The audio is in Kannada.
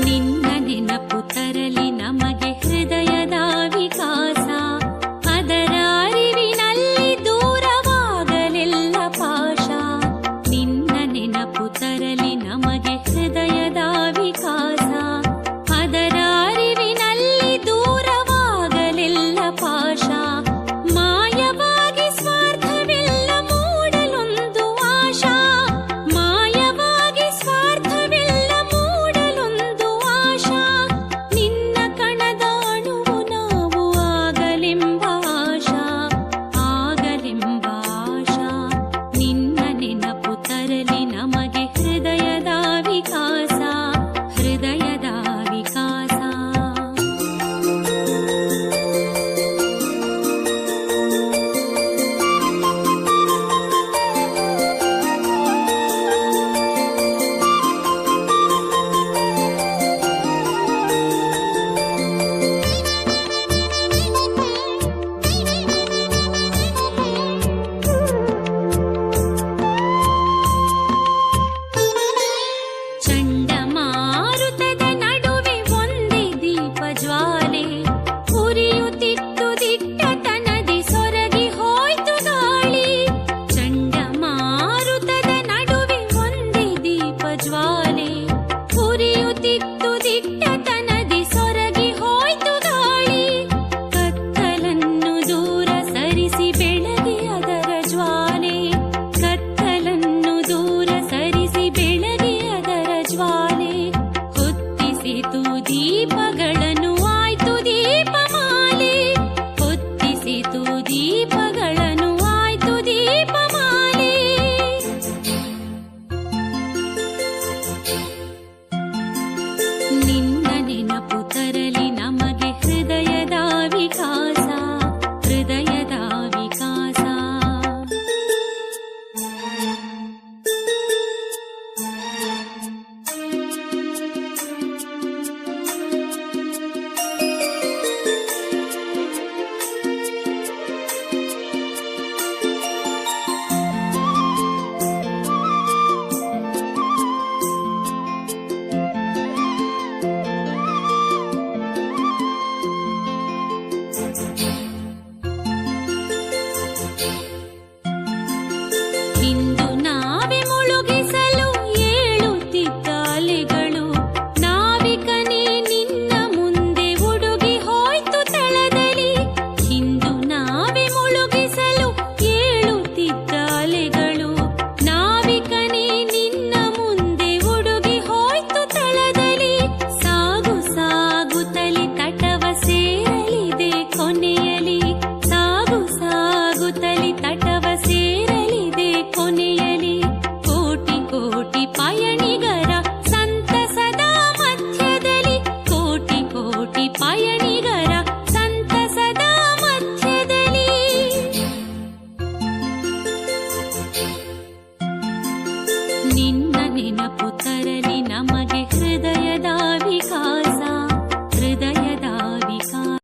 ನಿನ್ನ ನೆನಪು ತರಲಿ ನಮಗೆ ಹೃದಯದ ವಿಕಾಸ, ಅದರ ಅರಿವಿನಲ್ಲಿ ದೂರವಾಗಲೆಲ್ಲ ಪಾಶ. ನಿನ್ನ ನೆನಪು ತರಲಿ ನಮಗೆ ಹೃದಯದ ವಿಕಾಸ, ಅದರ ಅರಿವಿನಲ್ಲಿ ದೂರವಾಗಲೆಲ್ಲ ಪಾಶ. ಮಾಯವಾಗಿ ಸ್ವಾರ್ಥವೆಲ್ಲ ಮೂಡಲೊಂದು ಆಶಾ, ಮಾಯವಾಗಿ ಸ್ವಾರ್ಥವೆಲ್ಲ ಮೂಡಲೊಂದು ಆಶಾ. ನಿನ್ನ ಕಣದ ಅಣುವು ನಾವು ಆಗಲೆಂಬ ಆಶಾ, ಆಗಲೆಂಬ ಆಶಾ. ನಿನ್ನ ನೆನಪು ತರಲಿ ನಮಗೆ ಹೃದಯದ ವಿಕಾಸ, ಹೃದಯದ ವಿಕಾಸ. ಚಂಡಮಾರುತದ ನಡುವೆ ಒಂದೇ ದೀಪ ಜ್ವಾಲೆ, ಉರಿಯುತ್ತಿತ್ತು ದಿಟ್ಟತನದಿ ಸೊರಗಿ ಹೋಯ್ತು ಗಾಳಿ. ಚಂಡಮಾರುತದ ನಡುವೆ ಒಂದೇ ದೀಪ ಜ್ವಾಲೆ, ಉರಿಯುತ್ತಿತ್ತು ದಿಟ್ಟ